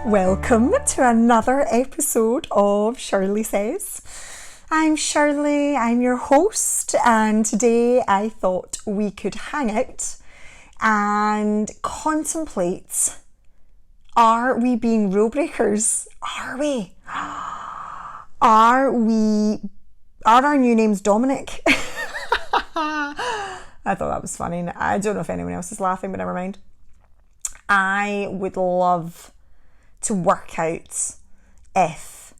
Welcome to another episode of Shirley Says. I'm Shirley, I'm your host, and today I thought we could hang out and contemplate, are we being rule breakers? Are we? Are our new names Dominic? I thought that was funny. I don't know if anyone else is laughing, but never mind. I would love to work out if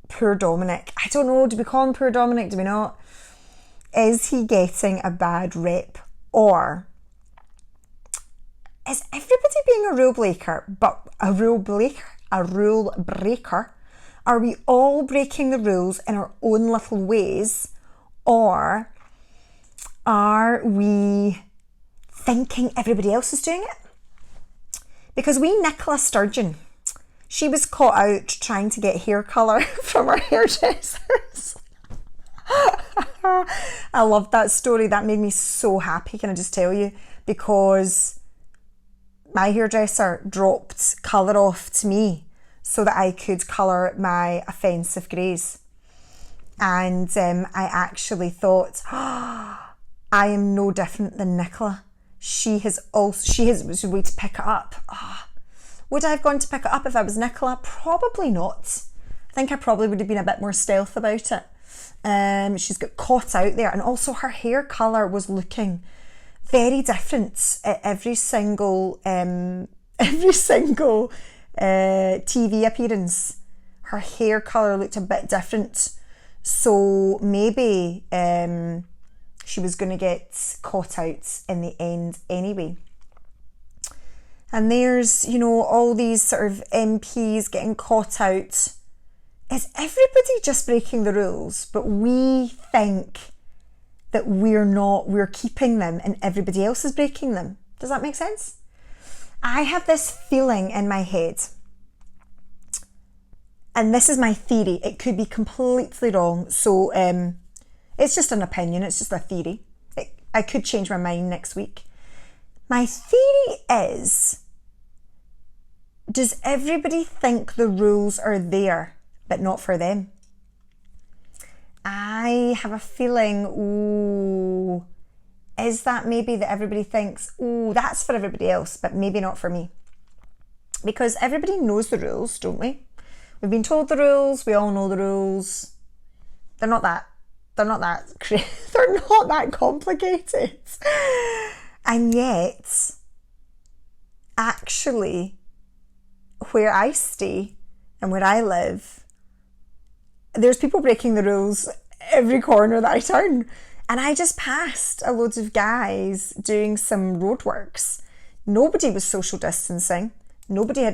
poor Dominic, I don't know, do we call him poor Dominic, do we not? Is he getting a bad rep? Or is everybody being a rule breaker, but a rule breaker? Are we all breaking the rules in our own little ways? Or are we thinking everybody else is doing it? Because Nicola Sturgeon, she was caught out trying to get hair colour from her hairdressers. I loved that story. That made me so happy, can I just tell you? Because my hairdresser dropped colour off to me so that I could colour my offensive greys. And I actually thought, I am no different than Nicola. She has way to pick it up. Would I have gone to pick it up if I was Nicola? Probably not. I think I probably would have been a bit more stealth about it. She's got caught out there, and also her hair colour was looking very different at every single TV appearance. Her hair colour looked a bit different, so maybe she was going to get caught out in the end anyway. And there's, all these sort of MPs getting caught out. Is everybody just breaking the rules, but we think that we're not, we're keeping them and everybody else is breaking them? Does that make sense? I have this feeling in my head, and this is my theory. It could be completely wrong, so it's just an opinion, it's just a theory. I could change my mind next week. My theory is, does everybody think the rules are there, but not for them? I have a feeling, is that maybe that everybody thinks, that's for everybody else, but maybe not for me? Because everybody knows the rules, don't we? We've been told the rules, we all know the rules. They're not that complicated. And yet, actually, where I stay and where I live, there's people breaking the rules every corner that I turn. And I just passed a load of guys doing some roadworks. Nobody was social distancing. Nobody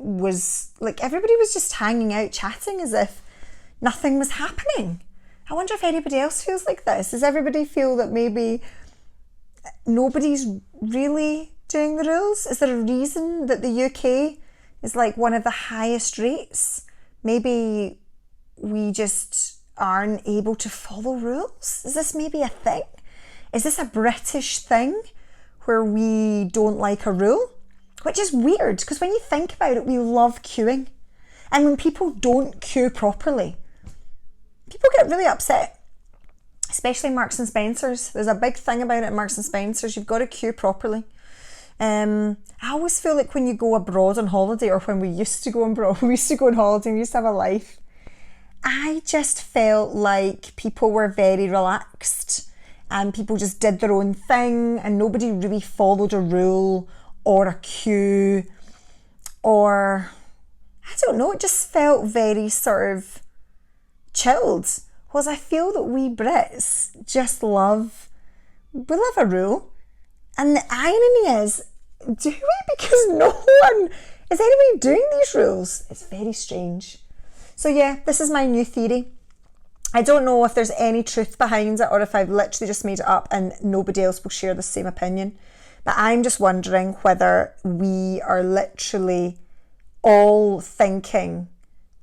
was, everybody was just hanging out, chatting as if nothing was happening. I wonder if anybody else feels like this. Does everybody feel that maybe nobody's really doing the rules? Is there a reason that the UK is one of the highest rates? Maybe we just aren't able to follow rules? Is this maybe a thing? Is this a British thing where we don't like a rule? Which is weird, because when you think about it, we love queuing. And when people don't queue properly, people get really upset, especially Marks and Spencer's. There's a big thing about it at Marks and Spencer's. You've got to queue properly. I always feel like when you go abroad on holiday, or when we used to go abroad, we used to go on holiday, we used to have a life. I just felt like people were very relaxed and people just did their own thing and nobody really followed a rule or a queue, or I don't know, it just felt very sort of chilled. Whereas I feel that we Brits just love a rule. And the irony is, do we? Because no one is anybody doing these rules. It's very strange. So yeah, this is my new theory. I don't know if there's any truth behind it or if I've literally just made it up and nobody else will share the same opinion. But I'm just wondering whether we are literally all thinking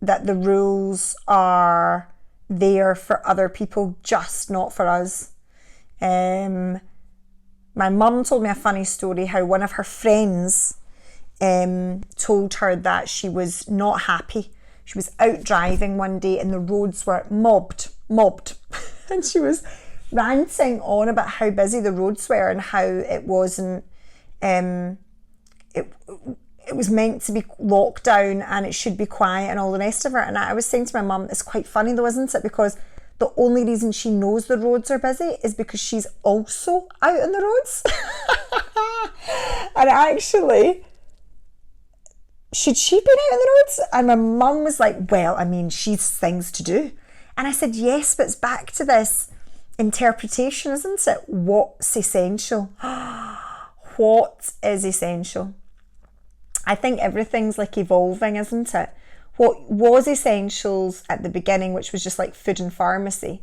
that the rules are there for other people, just not for us. My mum told me a funny story how one of her friends told her that she was not happy. She was out driving one day and the roads were mobbed. And she was ranting on about how busy the roads were and how it wasn't, it was meant to be locked down and it should be quiet and all the rest of it. And I was saying to my mum, it's quite funny though, isn't it? Because the only reason she knows the roads are busy is because she's also out on the roads. And actually, should she be out on the roads? And my mum was like, well, I mean, she's things to do. And I said, yes, but it's back to this interpretation, isn't it? What's essential? What is essential? I think everything's like evolving, isn't it? What was essentials at the beginning, which was just like food and pharmacy,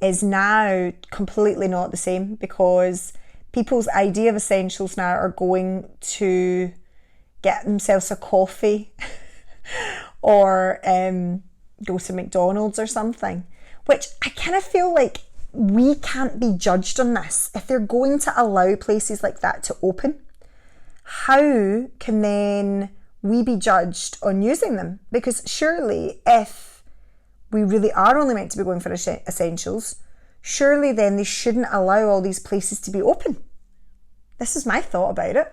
is now completely not the same, because people's idea of essentials now are going to get themselves a coffee or go to McDonald's or something, which I kind of feel like we can't be judged on this. If they're going to allow places like that to open, how can then we be judged on using them? Because surely if we really are only meant to be going for essentials, surely then they shouldn't allow all these places to be open. This is my thought about it.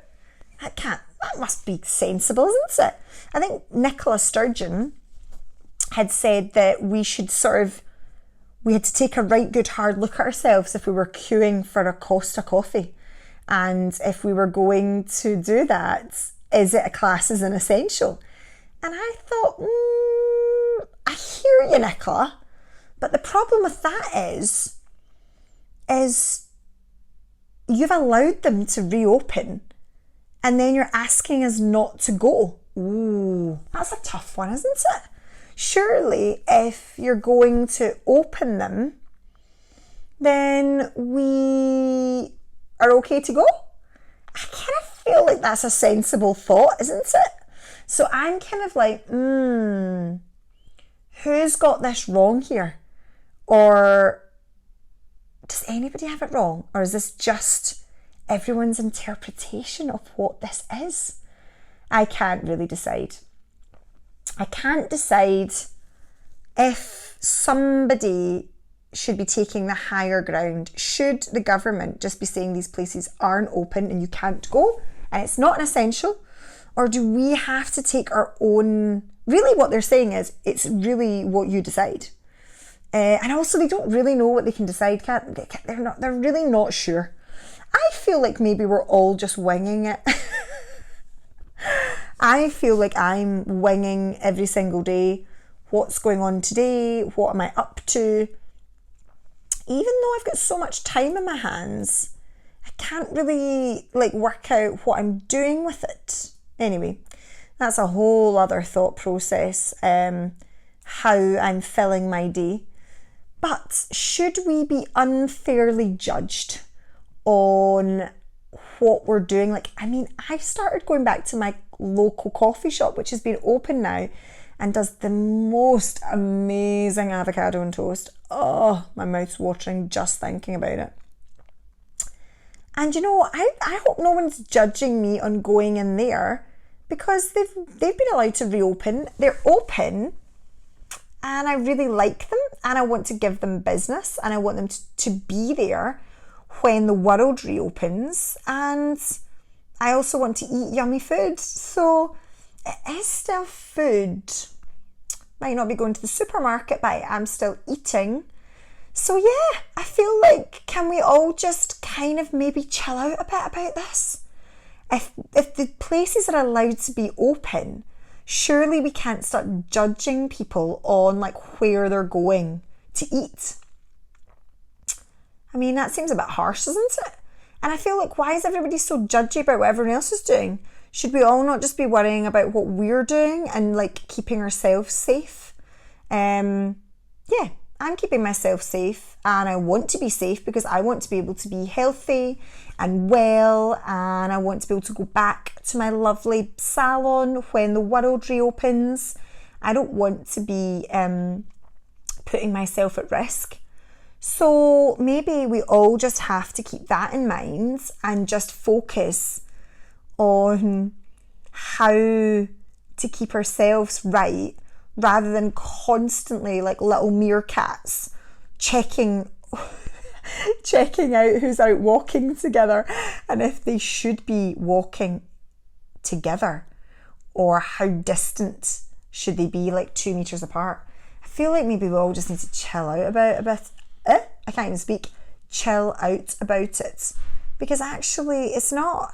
That must be sensible, isn't it? I think Nicola Sturgeon had said that we had to take a right good hard look at ourselves if we were queuing for a Costa coffee. And if we were going to do that, is it a class as an essential? And I thought, I hear you, Nicola. But the problem with that is you've allowed them to reopen and then you're asking us not to go. Ooh, that's a tough one, isn't it? Surely if you're going to open them, then we are okay to go. I kind of feel like that's a sensible thought, isn't it? So I'm kind of like, who's got this wrong here? Or does anybody have it wrong? Or is this just everyone's interpretation of what this is? I can't really decide. I can't decide if somebody should be taking the higher ground. Should the government just be saying these places aren't open and you can't go and it's not an essential? Or do we have to take our own... Really what they're saying is it's really what you decide. And also they don't really know what they can decide. They're really not sure. I feel like maybe we're all just winging it. I feel like I'm winging every single day. What's going on today? What am I up to? Even though I've got so much time in my hands, I can't really work out what I'm doing with it. Anyway, that's a whole other thought process, how I'm filling my day. But should we be unfairly judged on what we're doing? I started going back to my local coffee shop, which has been open now and does the most amazing avocado and toast. Oh, my mouth's watering just thinking about it. And I hope no one's judging me on going in there, because they've been allowed to reopen. They're open and I really like them and I want to give them business and I want them to be there when the world reopens, and I also want to eat yummy food. So it is still food. Might not be going to the supermarket, but I am still eating. So yeah, I feel like, can we all just kind of maybe chill out a bit about this? If the places are allowed to be open, surely we can't start judging people on where they're going to eat. I mean, that seems a bit harsh, isn't it? And I feel like, why is everybody so judgy about what everyone else is doing? Should we all not just be worrying about what we're doing and keeping ourselves safe? Yeah, I'm keeping myself safe and I want to be safe because I want to be able to be healthy and well, and I want to be able to go back to my lovely salon when the world reopens. I don't want to be putting myself at risk. So maybe we all just have to keep that in mind and just focus on how to keep ourselves right, rather than constantly like little meerkats checking out who's out walking together and if they should be walking together, or how distant should they be, like 2 meters apart. I feel like maybe we all just need to chill out about a bit. I can't even speak. Chill out about it, because actually it's not,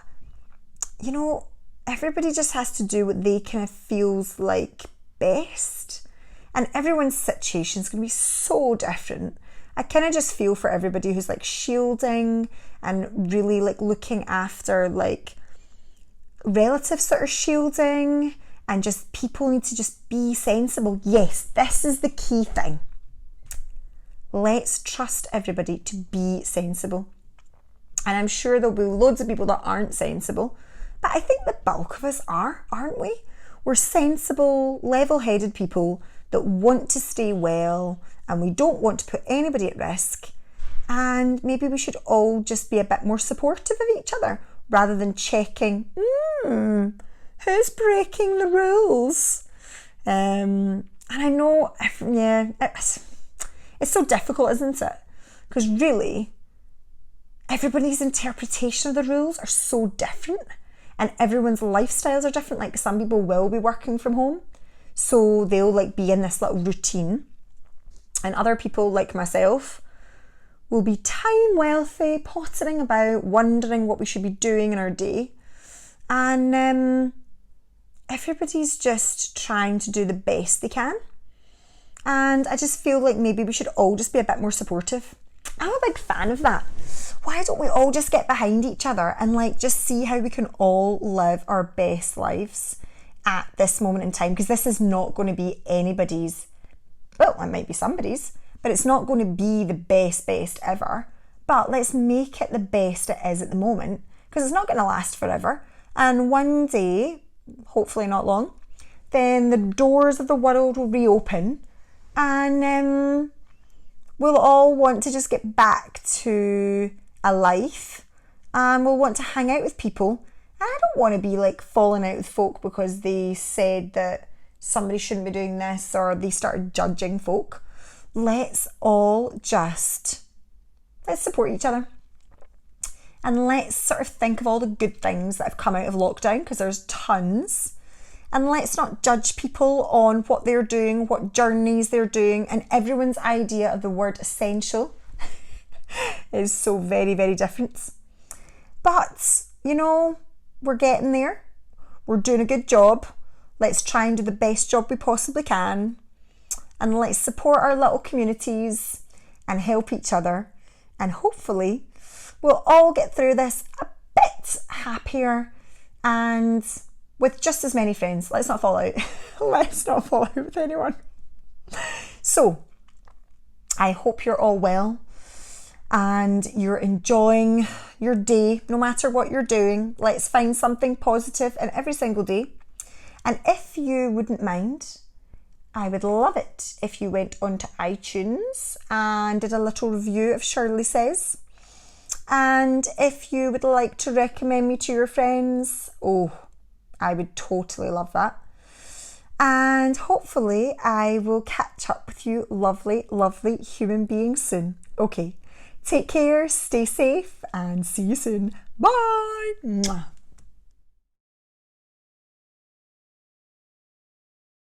everybody just has to do what they kind of feels like best, and everyone's situation is going to be so different. I kind of just feel for everybody who's like shielding and really like looking after like relatives that are shielding, and just people need to just be sensible. Yes, this is the key thing. Let's trust everybody to be sensible. And I'm sure there'll be loads of people that aren't sensible, but I think the bulk of us are, aren't we? We're sensible, level-headed people that want to stay well, and we don't want to put anybody at risk. And maybe we should all just be a bit more supportive of each other, rather than checking, who's breaking the rules? And I know, it's so difficult, isn't it? Because really, everybody's interpretation of the rules are so different, and everyone's lifestyles are different. Like some people will be working from home, so they'll like be in this little routine, and other people like myself will be time wealthy, pottering about, wondering what we should be doing in our day. And everybody's just trying to do the best they can. And I just feel like maybe we should all just be a bit more supportive. I'm a big fan of that. Why don't we all just get behind each other and like just see how we can all live our best lives at this moment in time? Because this is not going to be anybody's, well, it might be somebody's, but it's not going to be the best ever. But let's make it the best it is at the moment, because it's not going to last forever. And one day, hopefully not long, then the doors of the world will reopen, and we'll all want to just get back to a life, and we'll want to hang out with people. And I don't want to be like falling out with folk because they said that somebody shouldn't be doing this, or they started judging folk. Let's all let's support each other. And let's sort of think of all the good things that have come out of lockdown, because there's tons. And let's not judge people on what they're doing, what journeys they're doing. And everyone's idea of the word essential is so very, very different. But, we're getting there. We're doing a good job. Let's try and do the best job we possibly can. And let's support our little communities and help each other. And hopefully we'll all get through this a bit happier and with just as many friends. Let's not fall out. Let's not fall out with anyone. So I hope you're all well and you're enjoying your day, no matter what you're doing. Let's find something positive in every single day. And if you wouldn't mind, I would love it if you went onto iTunes and did a little review of Shirley Says. And if you would like to recommend me to your friends, I would totally love that. And hopefully I will catch up with you lovely, lovely human beings soon. Okay, take care, stay safe, and see you soon. Bye! Mwah.